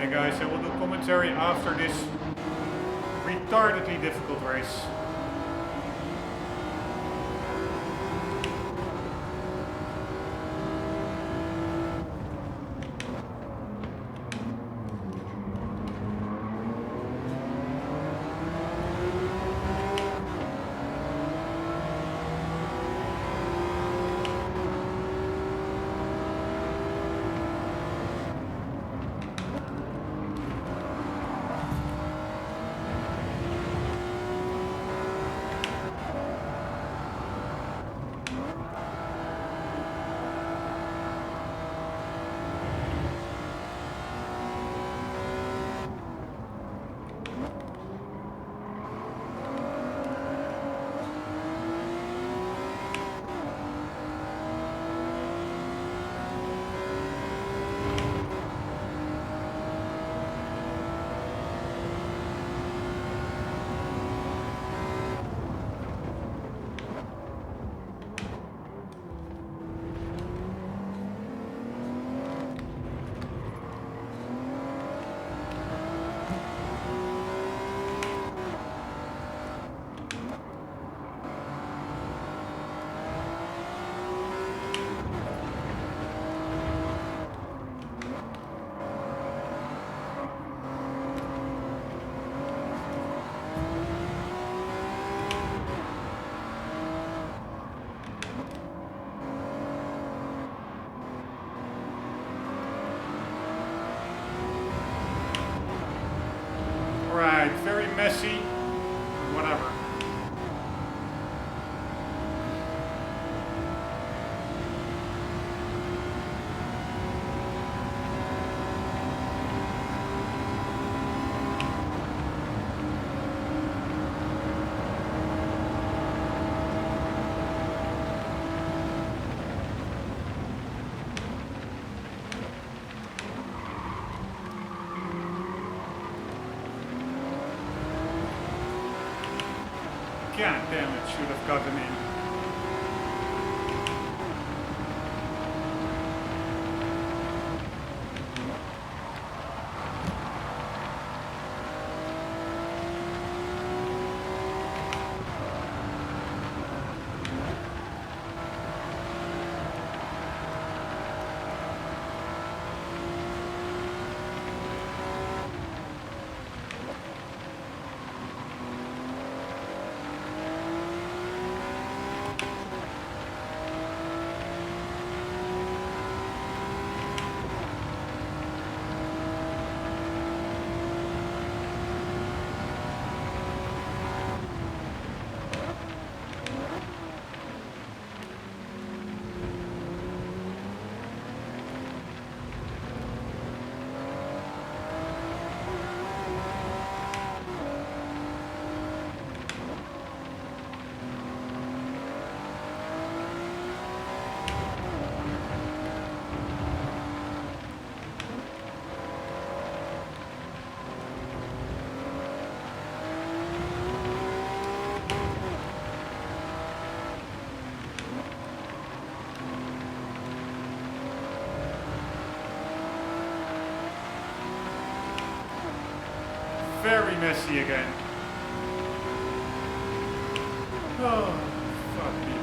Hey guys, I will do commentary after this retardedly difficult race. Very messy, whatever. God damn it, should have gotten in. Very messy again. Oh, fuck me.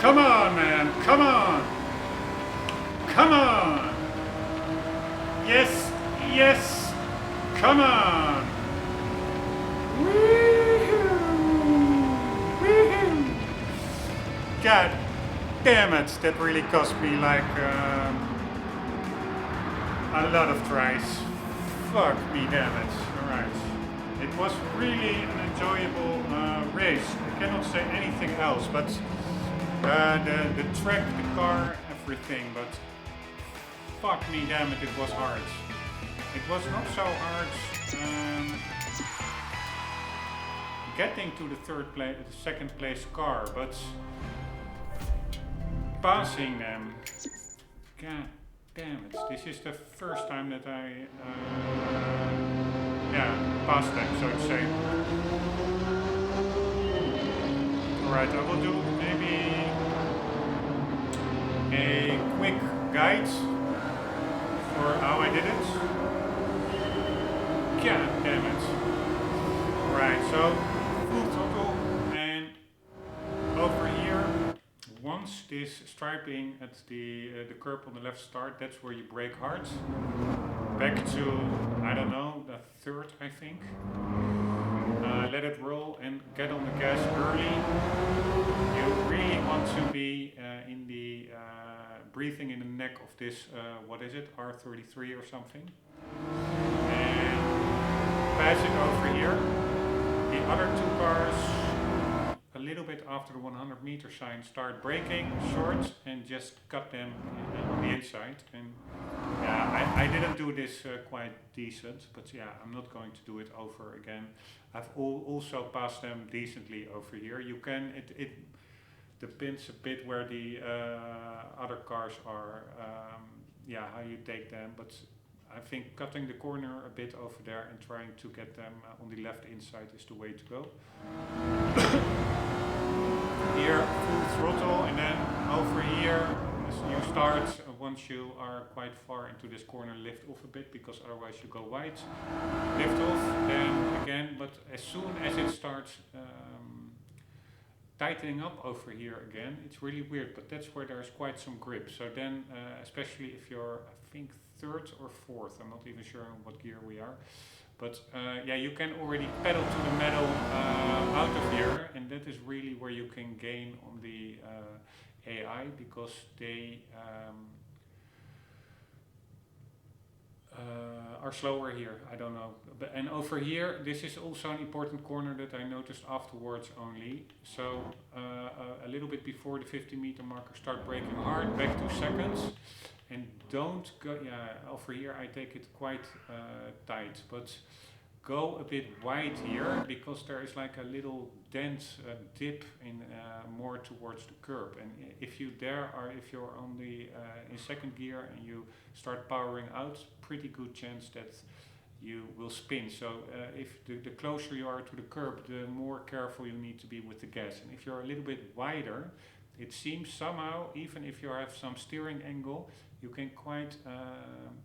Come on, man. Come on. Come on. Yes. Yes. Come on. Woohoo. Woohoo. God damn it. That really cost me like a lot of tries. Fuck me, damn it. Alright. It was really an enjoyable race. I cannot say anything else, but the track, the car, everything, but fuck me, damn it, it was hard. It was not so hard getting to the second place car, but passing them, god damn it, this is the first time that I passed them, so to say. Alright, I will do maybe a quick guide for how I did it. God damn it. Right, so full throttle, and over here, once this striping at the curb on the left start, that's where you brake hard. Back to, I don't know, the third, I think. Let it roll and get on the gas early. You really want to be in the breathing in the neck of this, what is it, R33 or something. And pass it over here. The other two cars, a little bit after the 100 meter sign, start braking short and just cut them on the inside. And yeah, I didn't do this quite decent, but yeah, I'm not going to do it over again. I've also passed them decently over here. You can, it depends a bit where the other cars are, how you take them, but I think cutting the corner a bit over there and trying to get them on the left inside is the way to go. Here, full throttle, and then over here, as you start, once you are quite far into this corner, lift off a bit, because otherwise you go wide. Lift off, then again, but as soon as it starts tightening up over here again, it's really weird, but that's where there's quite some grip. So then, especially if you're, I think, third or fourth, I'm not even sure on what gear we are, but you can already pedal to the metal out of here, and that is really where you can gain on the AI, because they are slower here, I don't know. And over here, this is also an important corner that I noticed afterwards only. So a little bit before the 50 meter marker, start braking hard, back 2 seconds. And don't go, over here I take it quite tight, but go a bit wide here, because there is like a little dent, dip in more towards the curb. And if you if you're on the in second gear and you start powering out, pretty good chance that you will spin. So if the closer you are to the curb, the more careful you need to be with the gas. And if you're a little bit wider, it seems somehow, even if you have some steering angle, you can quite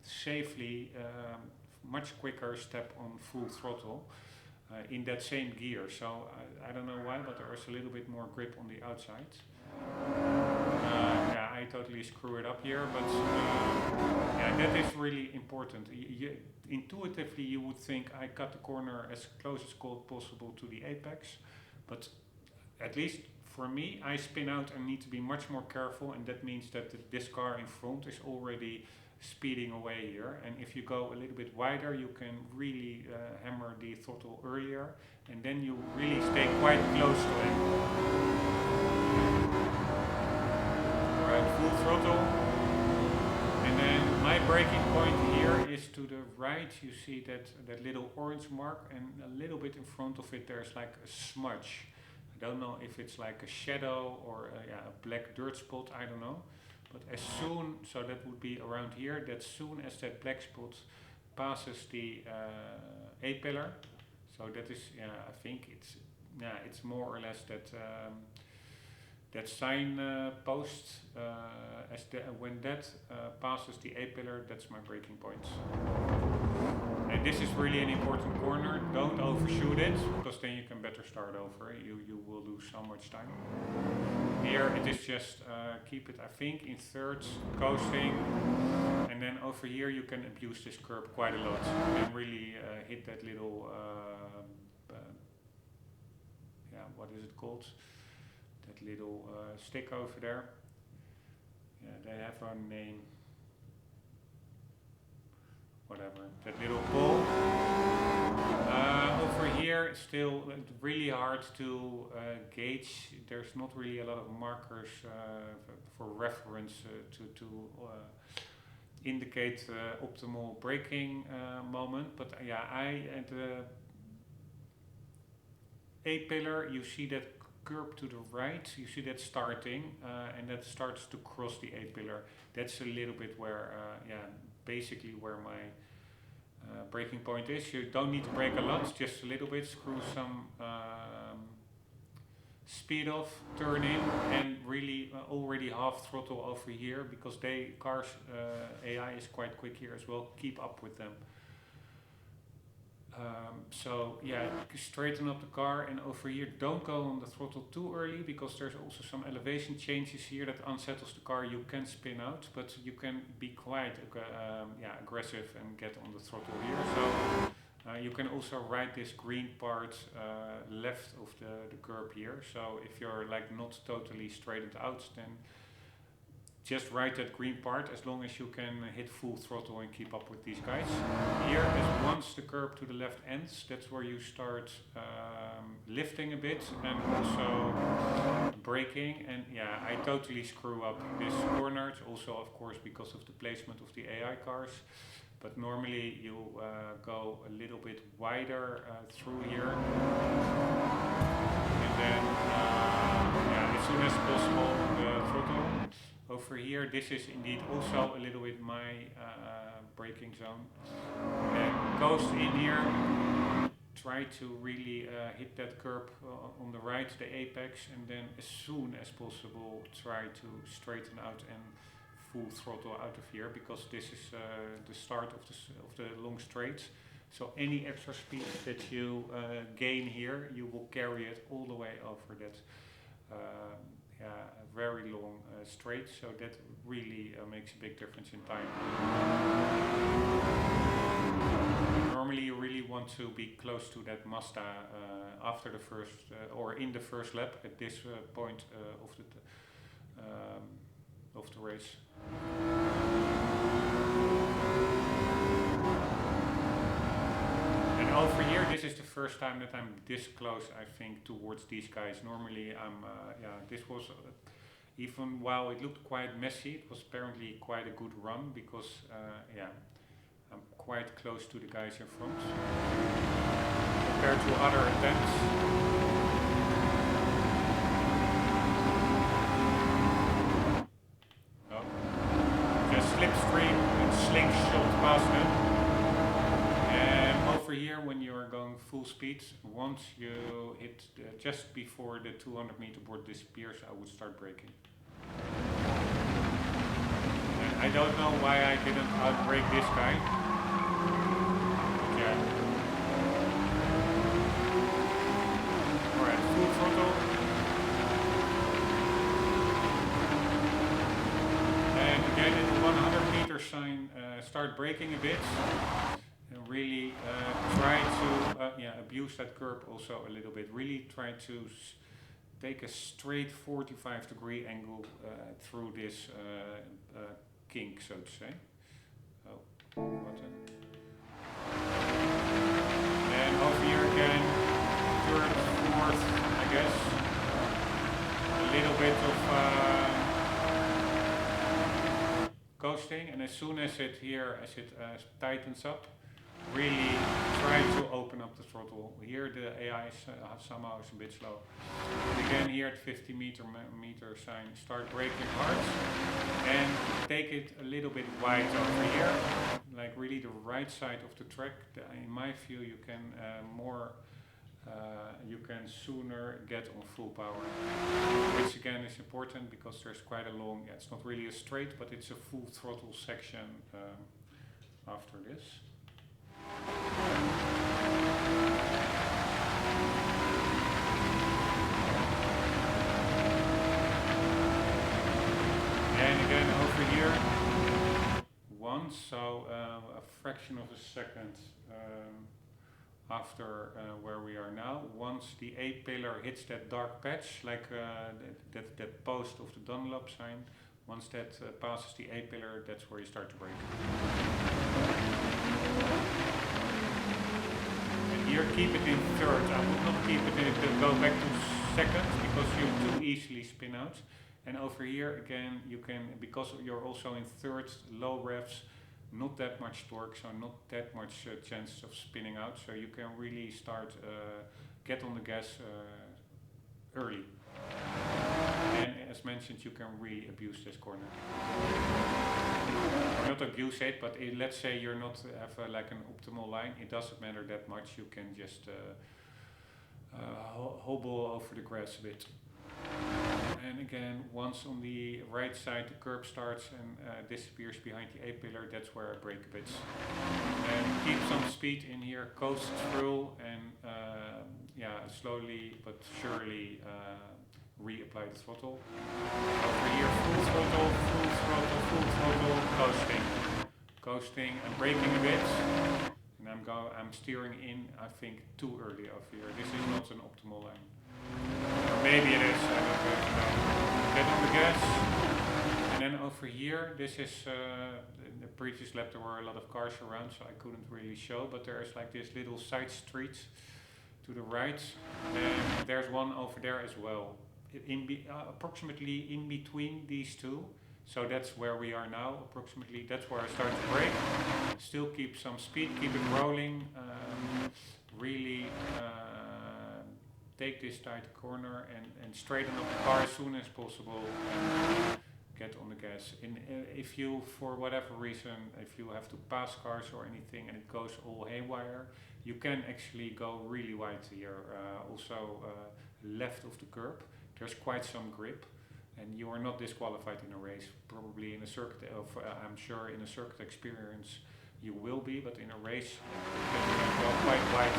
safely, much quicker step on full throttle in that same gear. So I don't know why, but there is a little bit more grip on the outside. I totally screw it up here, but that is really important. Intuitively, you would think I cut the corner as close as possible to the apex, but at least for me, I spin out and need to be much more careful, and that means that this car in front is already speeding away here. And if you go a little bit wider, you can really hammer the throttle earlier, and then you really stay quite close to it. Alright, full throttle. And then my braking point here is to the right. You see that little orange mark, and a little bit in front of it there's like a smudge. I don't know if it's like a shadow or a black dirt spot, I don't know. But as soon, so that would be around here, that soon as that black spot passes the A-pillar, so that is, I think it's more or less that sign post, when that passes the A-pillar, that's my braking point. And this is really an important corner. Don't overshoot it, because then you can better start over. You will lose so much time. Here it is just keep it, I think, in thirds, coasting, and then over here you can abuse this curb quite a lot and really hit that little, yeah, what is it called? That little stick over there. Yeah, they have a name. Whatever, that little ball. Over here, it's still really hard to gauge. There's not really a lot of markers for reference to indicate optimal braking moment. But yeah, at the A pillar, you see that curb to the right, you see that starting, and that starts to cross the A pillar. That's a little bit where, yeah, basically where my braking point is. You don't need to brake a lot, just a little bit, screw some speed off, turn in, and really already half throttle over here, because cars AI is quite quick here as well. Keep up with them. So yeah, straighten up the car, and over here don't go on the throttle too early, because there's also some elevation changes here that unsettles the car. You can spin out, but you can be quite aggressive and get on the throttle here. So you can also ride this green part left of the curb here. So if you're like not totally straightened out, then just ride that green part as long as you can hit full throttle and keep up with these guys. Here, as once the curb to the left ends, that's where you start lifting a bit and also braking. And yeah, I totally screw up this corner. It's also, of course, because of the placement of the AI cars. But normally you go a little bit wider through here. And then, yeah, as soon as possible, the throttle. Over here, this is indeed also a little bit my braking zone. And coast in here, try to really hit that curb on the right, the apex, and then as soon as possible try to straighten out and full throttle out of here, because this is the start of the long straight. So any extra speed that you gain here, you will carry it all the way over that very long straight, so that really makes a big difference in time. Normally you really want to be close to that Mazda after the first or in the first lap at this point of the race. And over here, this is the first time that I'm this close, I think, towards these guys. Normally I'm, this was, even while it looked quite messy, it was apparently quite a good run, because, I'm quite close to the guys in front compared to other attempts. Just slipstream and slingshot past them. And over here, when you are going full speed, once you hit just before the 200 meter board disappears, I would start braking. And I don't know why I didn't outbrake this guy. Yeah. Alright, full throttle. And again at the 100 meter sign, start braking a bit. And really try to abuse that curb also a little bit. Really try to take a straight 45-degree angle through this kink, so to say. Oh, button. And over here again, third, fourth, I guess. A little bit of coasting, and as soon as it tightens up, really try to open up the throttle. Here the AI somehow is a bit slow. And again here at 50 meter sign, start braking hard and take it a little bit wide over here, like really the right side of the track. In my view, you can you can sooner get on full power, which again is important because there's quite a long, it's not really a straight, but it's a full throttle section after this. once, so a fraction of a second after where we are now. Once the A-pillar hits that dark patch, like that post of the Dunlop sign, once that passes the A-pillar, that's where you start to brake. And here keep it in third. I would not keep it in go back to second because you too easily spin out. And over here again you can, because you're also in third, low revs, not that much torque, so not that much chance of spinning out, so you can really start get on the gas early. And as mentioned, you can really abuse this corner. Or not abuse it, but let's say you're not have like an optimal line, it doesn't matter that much, you can just hobble over the grass a bit. And again, once on the right side the curb starts and disappears behind the A-pillar, that's where I brake a bit. And keep some speed in here, coast through, and yeah, slowly but surely reapply the throttle. Over here, full throttle, full throttle, full throttle, coasting. Coasting and braking a bit. And I'm steering in, I think, too early over here. This is not an optimal line. Or maybe it is, I don't really know. Get on the gas. And then over here, this is, in the previous lap there were a lot of cars around, so I couldn't really show, but there's like this little side street to the right. And there's one over there as well. Approximately in between these two. So that's where we are now, approximately. That's where I start to brake. Still keep some speed, keep it rolling. Really take this tight corner and straighten up the car as soon as possible and get on the gas. If you, for whatever reason, if you have to pass cars or anything and it goes all haywire, you can actually go really wide here. Also left of the curb. There's quite some grip. And you are not disqualified in a race. Probably in a circuit, I'm sure in a circuit experience you will be, but in a race you can go quite wide.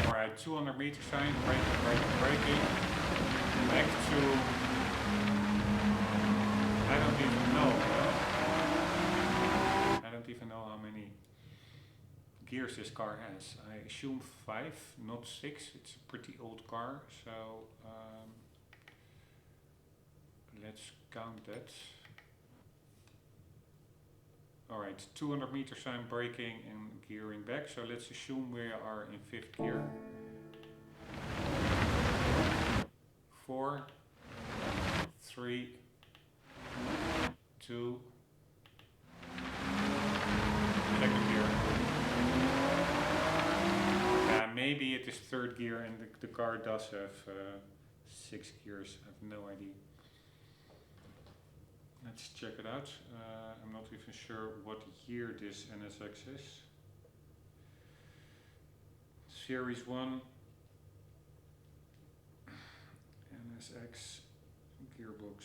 Alright, 200 meter sign, braking. Back to, I don't even know how many gears this car has. I assume 5, not 6. It's a pretty old car, so let's count that. Alright, 200 meter sign, braking and gearing back, so let's assume we are in 5th gear. 4, 3, 2, 2nd gear. Yeah, maybe it is 3rd gear and the car does have 6 gears, I have no idea. Let's check it out. I'm not even sure what year this NSX is. Series 1. NSX gearbox.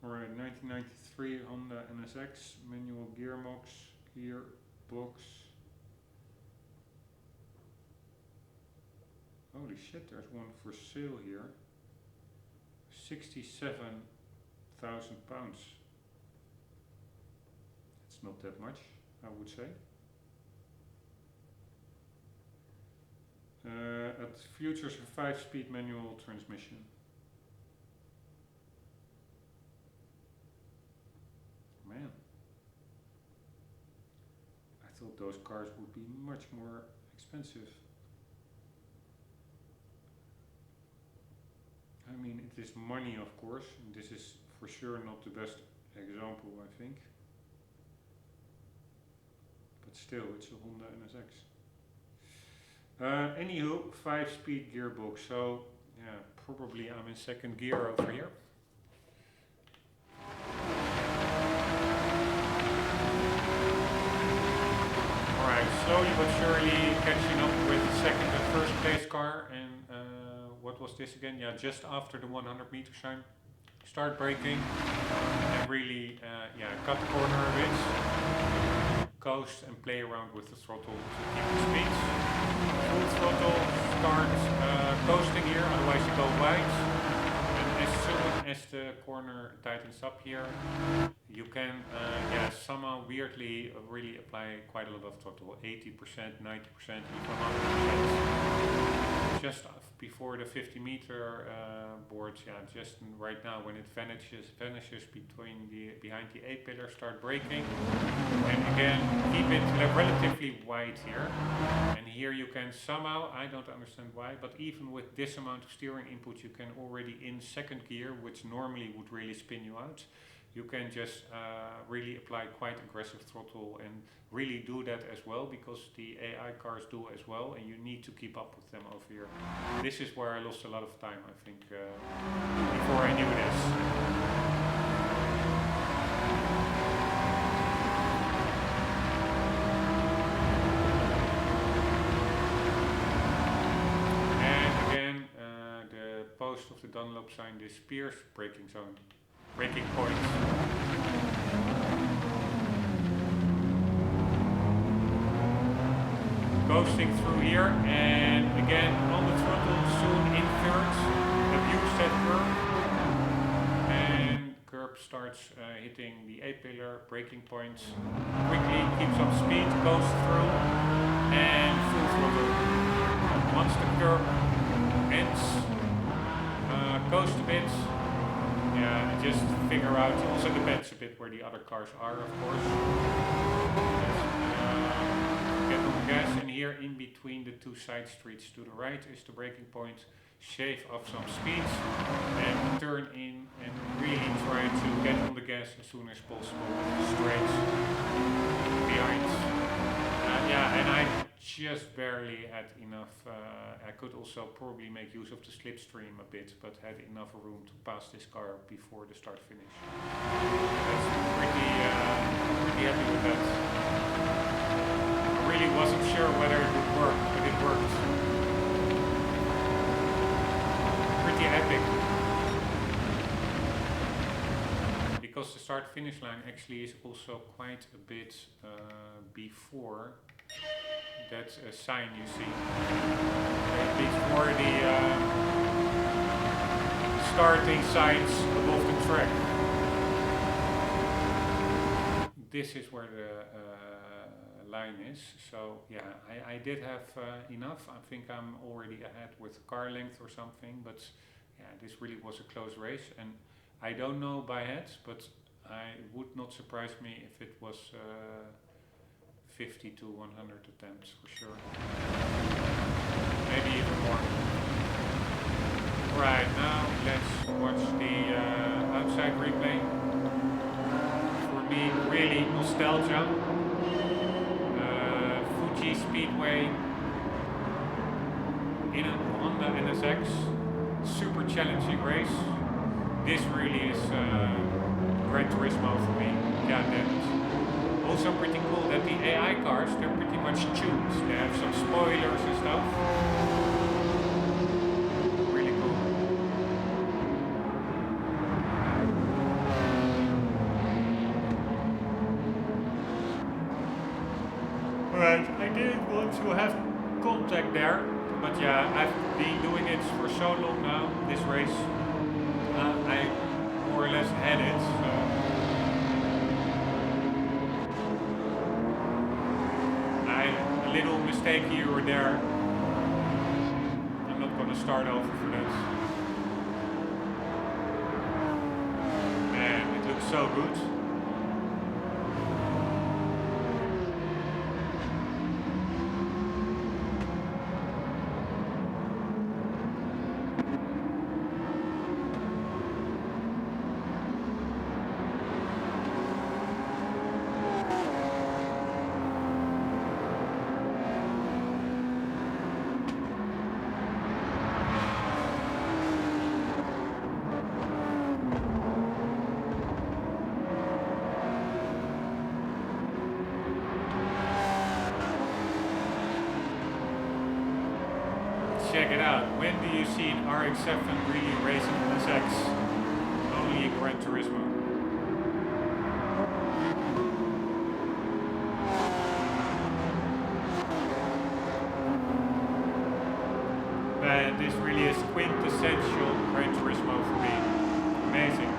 Alright, 1993 Honda NSX, manual gearbox. Holy shit, there's one for sale here. 67,000 pounds. It's not that much, I would say. It features a 5-speed manual transmission. Man, I thought those cars would be much more expensive. I mean, it is money, of course, and this is for sure not the best example, I think. But still, it's a Honda NSX. Anywho, 5-speed gearbox. So yeah, probably I'm in second gear over here. Alright, slowly but surely catching up with the second and first place car. And what was this again? Yeah, just after the 100 meter sign. Start braking and really cut the corner a bit. Coast and play around with the throttle to keep the speeds. Full throttle, start coasting here, otherwise you go wide. And as soon as the corner tightens up here, you can somehow weirdly really apply quite a lot of throttle, 80%, 90%, even 100%. Just before the 50 meter boards, just right now when it vanishes behind the A-pillar, start braking. And again, keep it relatively wide here. And here you can somehow, I don't understand why, but even with this amount of steering input, you can already in second gear, which normally would really spin you out, you can just really apply quite aggressive throttle and really do that as well, because the AI cars do as well, and you need to keep up with them over here. This is where I lost a lot of time, I think, before I knew this. And again, the post of the Dunlop sign, this Pierce braking zone. Braking points. Coasting through here, and again on the throttle, soon in third. Abuse that curb, and curb starts hitting the A-pillar, braking points. Quickly keeps up speed, goes through, and full throttle. And once the curb ends, coast a bit. Yeah, just figure out, also depends a bit where the other cars are, of course. Get on the gas, and here in between the two side streets to the right is the braking point. Shave off some speeds and turn in and really try to get on the gas as soon as possible. Straight behind. And I just barely had enough. I could also probably make use of the slipstream a bit, but had enough room to pass this car before the start finish. That's pretty happy with that. I really wasn't sure whether it would work, but it worked. Pretty epic. Because the start finish line actually is also quite a bit before that sign you see. Before the starting signs above the track. This is where the line is. So yeah, I did have enough. I think I'm already ahead with car length or something, but yeah, this really was a close race, and I don't know by head, but I would not surprise me if it was 50 to 100 attempts for sure. Maybe even more. Right, now let's watch the outside replay. For me, really nostalgia. Fuji Speedway in a Honda NSX. Super challenging race. This really is Gran Turismo for me. Yeah, that. Also pretty cool that the AI cars, they're pretty much tuned. They have some spoilers and stuff. Really cool. Alright, I didn't want to have contact there, but yeah, I've been doing it for so long now, this race. I more or less had it. So. A little mistake here or there. I'm not going to start over for that. Man, it looks so good. check it out. When do you see an RX-7 really racing SX? Only in Gran Turismo. Man, this really is quintessential Gran Turismo for me. Amazing.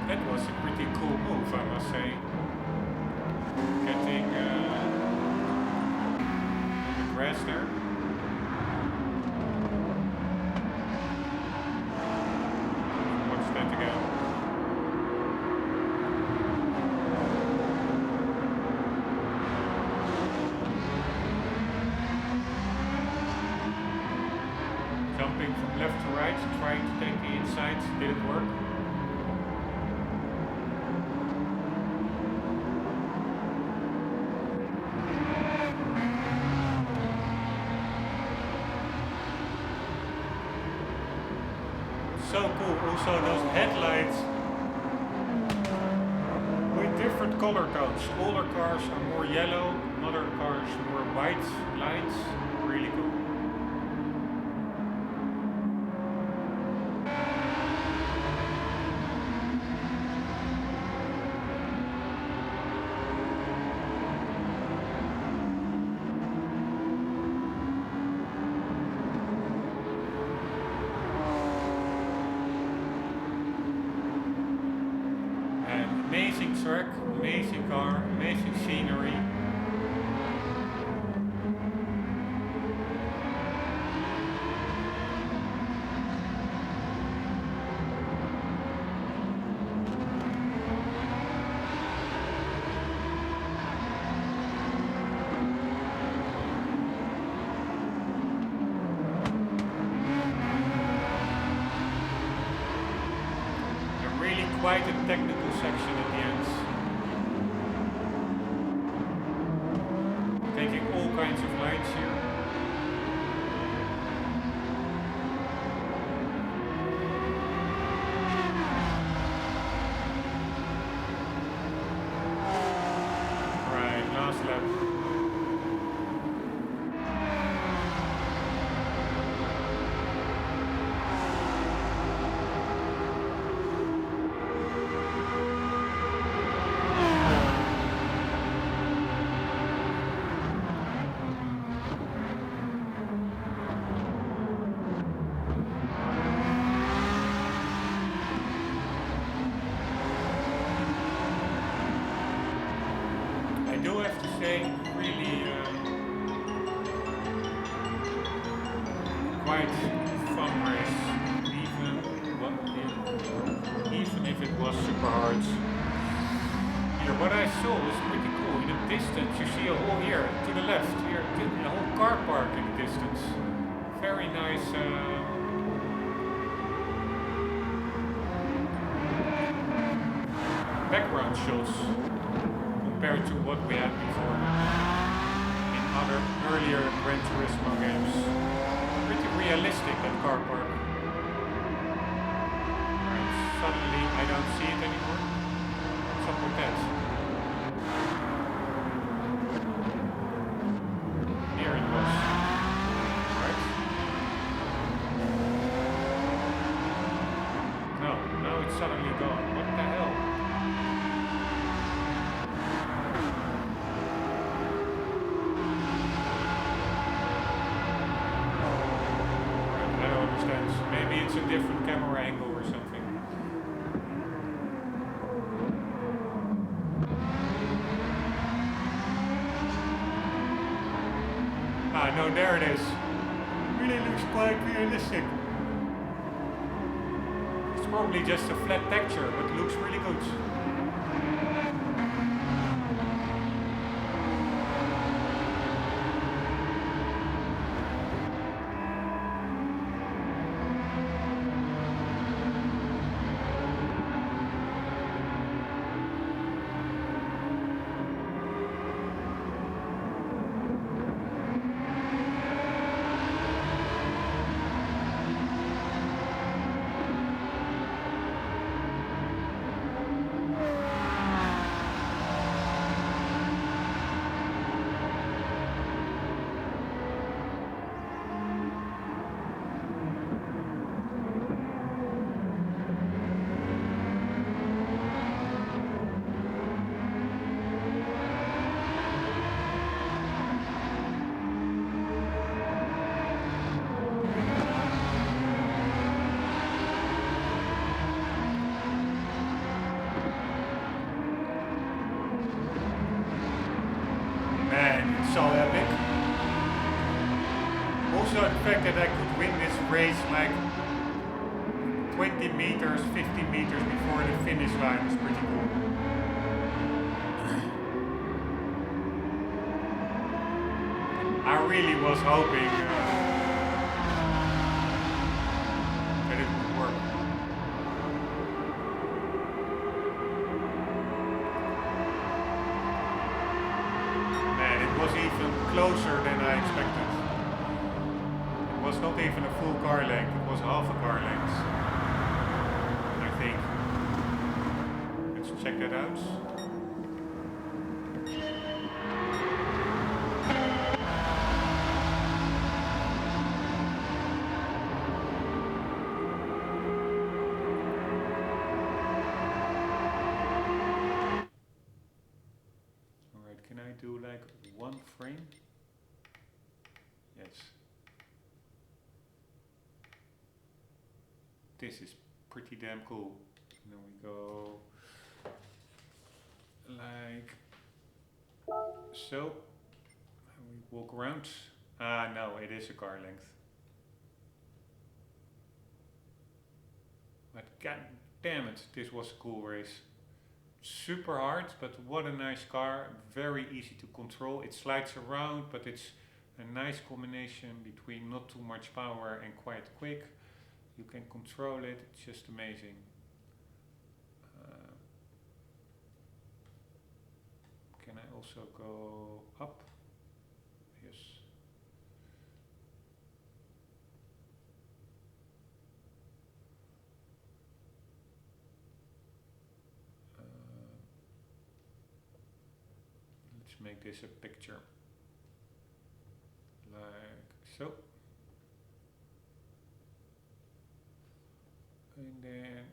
That was a pretty cool move, I must say. Getting the grass there. Watch that again. Jumping from left to right, trying to take the insides, didn't work. So cool, also those headlights with different color codes. Older cars are more yellow, modern cars more white lights. Really cool. Amazing track, amazing car, amazing scenery. And really quite a technical section at the end. Taking all kinds of lines here. Right, last lap. I do have to say, really quite fun race, even if it was super hard. Here, what I saw was pretty cool. In the distance, you see a whole here to the left, here, a whole car park in the distance. Very nice. Background shots compared to what we had before in other earlier Gran Turismo games. Pretty realistic, that car park. Right, suddenly I don't see it anymore. What's up with that? Here it was. Right? No, now it's suddenly gone. What the hell? Maybe it's a different camera angle or something. Ah, no, there it is. Really looks quite realistic. It's probably just a flat texture, but looks really good. so epic. Also the fact that I could win this race like 20 meters, 50 meters before the finish line was pretty cool. I really was hoping that it would work. Man, it was even closer than I expected. It was not even a full car length, it was half a car length. I think. Let's check that out. Can I do like one frame? Yes. This is pretty damn cool. And then we go like so. And we walk around. Ah, no, it is a car length. But god damn it, this was a cool race. Super hard, but what a nice car, very easy to control. It slides around, but it's a nice combination between not too much power and quite quick. You can control it, it's just amazing. Can I also go up? Yes. Make this a picture like so, and then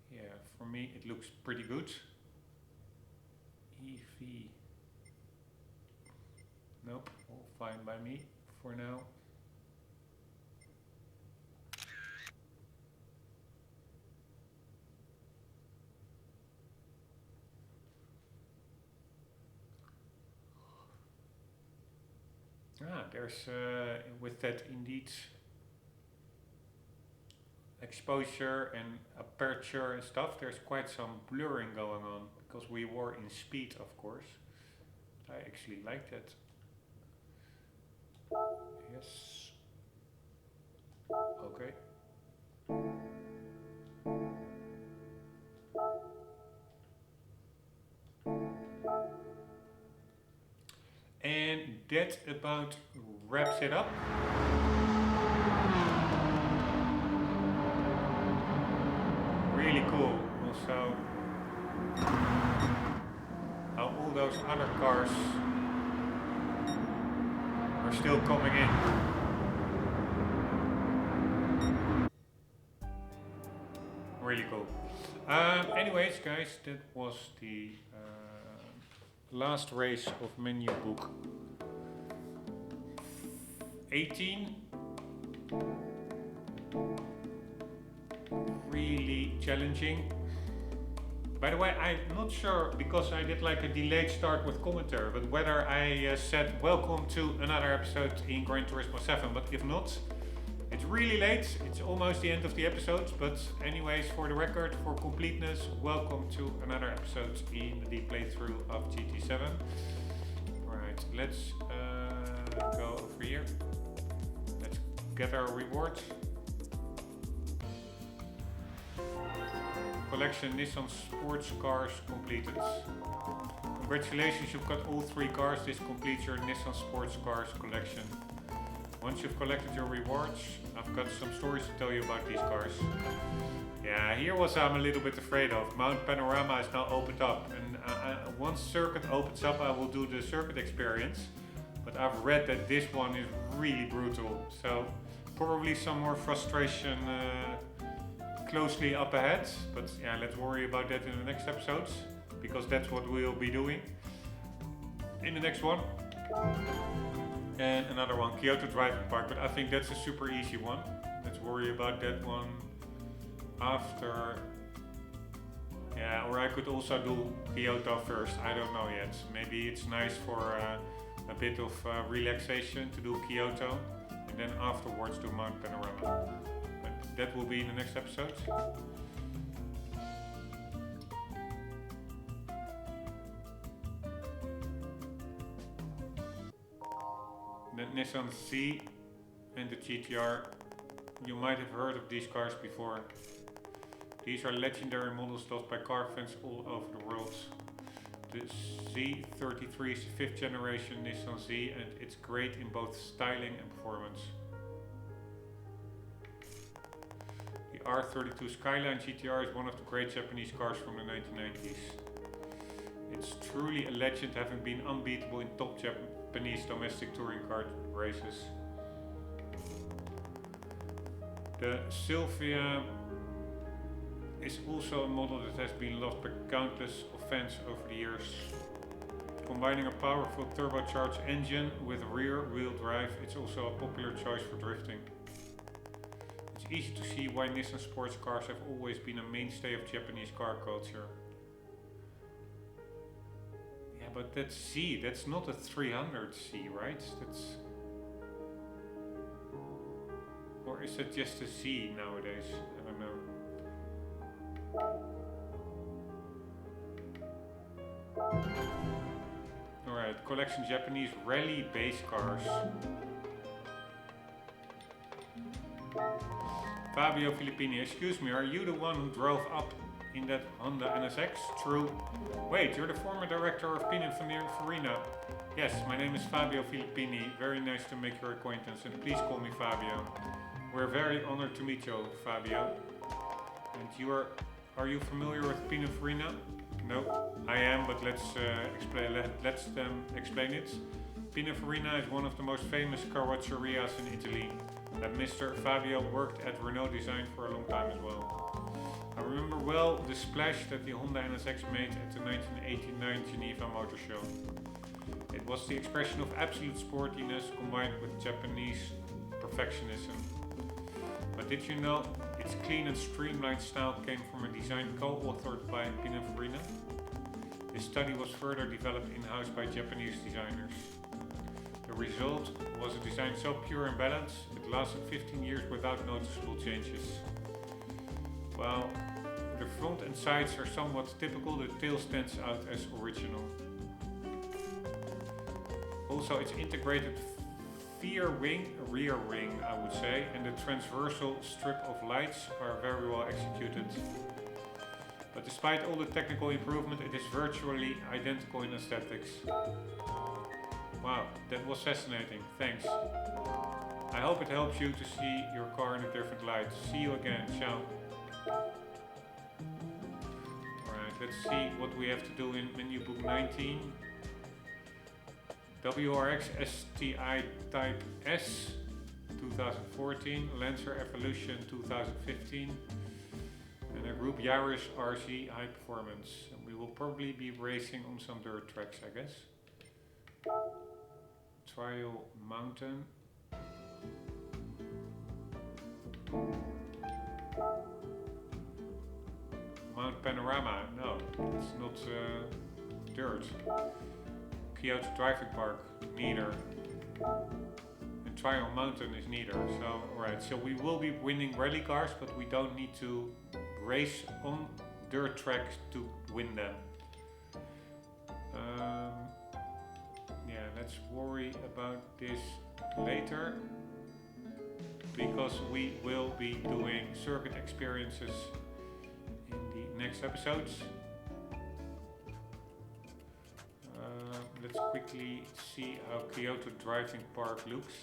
yeah, for me it looks pretty good. EV. Nope, all fine by me for now. There's with that indeed exposure and aperture and stuff, there's quite some blurring going on because we were in speed, of course. I actually like that. Yes. Okay. And that about wraps it up. Really cool. Also, how all those other cars are still coming in. Really cool. Anyways, guys, that was the last race of menu book 18. Really challenging. By the way, I'm not sure because I did like a delayed start with commentary, but whether I said welcome to another episode in Gran Turismo 7, but if not, it's really late, it's almost the end of the episode, but anyways, for the record, for completeness, welcome to another episode in the playthrough of GT7. Right, let's go over here. Let's get our reward. Collection Nissan sports cars completed. Congratulations, you've got all 3 cars. This completes your Nissan sports cars collection. Once you've collected your rewards, I've got some stories to tell you about these cars. Yeah, here was I'm a little bit afraid of. Mount Panorama is now opened up, and once circuit opens up, I will do the circuit experience. But I've read that this one is really brutal, so probably some more frustration closely up ahead. But yeah, let's worry about that in the next episodes, because that's what we'll be doing. in the next one. And another one, Kyoto Driving Park, but I think that's a super easy one. Let's worry about that one after. Yeah, or I could also do Kyoto first, I don't know yet. Maybe it's nice for a bit of relaxation to do Kyoto, and then afterwards do Mount Panorama. But that will be in the next episode. The Nissan Z and the GTR, you might have heard of these cars before. These are legendary models loved by car fans all over the world. The Z33 is the 5th generation Nissan Z and it's great in both styling and performance. The R32 Skyline GTR is one of the great Japanese cars from the 1990s. It's truly a legend, having been unbeatable in top Japanese domestic touring car races. The Silvia is also a model that has been loved by countless fans over the years. Combining a powerful turbocharged engine with rear-wheel drive, it's also a popular choice for drifting. It's easy to see why Nissan sports cars have always been a mainstay of Japanese car culture. Yeah, but that's Z, that's not a 300Z, right? That's... Or is it just a Z nowadays? I don't know. Alright, collection Japanese rally base cars. Fabio Filippini, excuse me, are you the one who drove up in that Honda NSX? True. Wait, you're the former director of Pininfarina. Yes, my name is Fabio Filippini. Very nice to make your acquaintance, and please call me Fabio. We're very honored to meet you, Fabio. And are you familiar with Pininfarina? No, I am, but let's explain it. Pininfarina is one of the most famous carrozzerias in Italy. And Mr. Fabio worked at Renault Design for a long time as well. I remember well the splash that the Honda NSX made at the 1989 Geneva Motor Show. It was the expression of absolute sportiness combined with Japanese perfectionism. But did you know its clean and streamlined style came from a design co-authored by Pininfarina? This study was further developed in-house by Japanese designers. The result was a design so pure and balanced, it lasted 15 years without noticeable changes. While the front and sides are somewhat typical, the tail stands out as original. Also, its integrated rear wing, I would say, and the transversal strip of lights are very well executed. But despite all the technical improvement, it is virtually identical in aesthetics. Wow, that was fascinating, thanks. I hope it helps you to see your car in a different light. See you again, ciao. Alright, let's see what we have to do in menu book 19. WRX STI Type S 2014, Lancer Evolution 2015, and a Group Yaris RC High Performance. And we will probably be racing on some dirt tracks, I guess. Trial Mountain. Mount Panorama, no, it's not dirt. Kyoto Driving Park, neither. And Trial Mountain is neither. So, alright, so we will be winning rally cars, but we don't need to race on dirt tracks to win them. Yeah, let's worry about this later, because we will be doing circuit experiences in the next episodes. Let's quickly see how Kyoto Driving Park looks.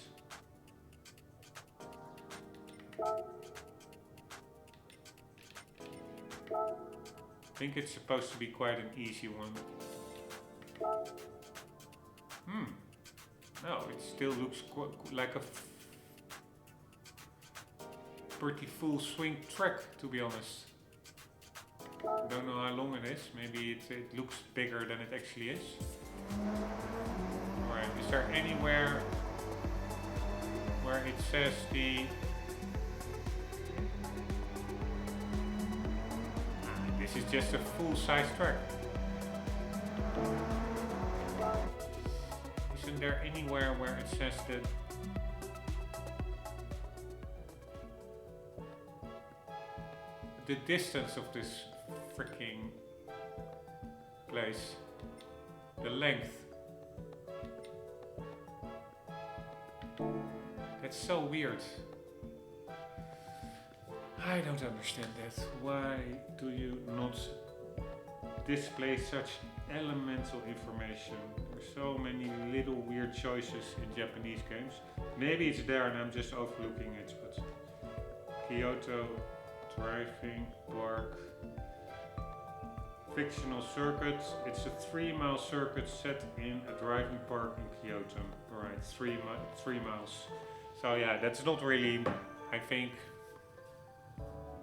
I think it's supposed to be quite an easy one. No, it still looks like a pretty full swing track, to be honest. Don't know how long it is. Maybe it looks bigger than it actually is. Alright, is there anywhere where it says the... This is just a full-size track. Isn't there anywhere where it says that the distance of this freaking place, the length? That's so weird. I don't understand that. Why do you not display such elemental information? There's so many little weird choices in Japanese games. Maybe it's there and I'm just overlooking it, but Kyoto, driving park, fictional circuit. It's a 3-mile circuit set in a driving park in Kyoto. Alright, 3 miles. So yeah, that's not really, I think,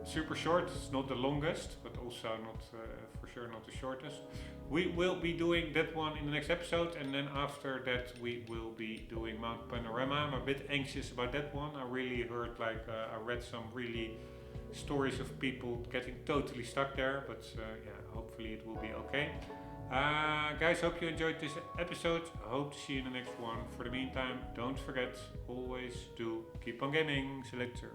super short. It's not the longest, but also not for sure not the shortest. We will be doing that one in the next episode, and then after that we will be doing Mount Panorama. I'm a bit anxious about that one. I really heard, I read some really stories of people getting totally stuck there, but yeah, hopefully it will be okay. Guys, hope you enjoyed this episode. I hope to see you in the next one. For the meantime, don't forget, always do keep on gaming. See you later.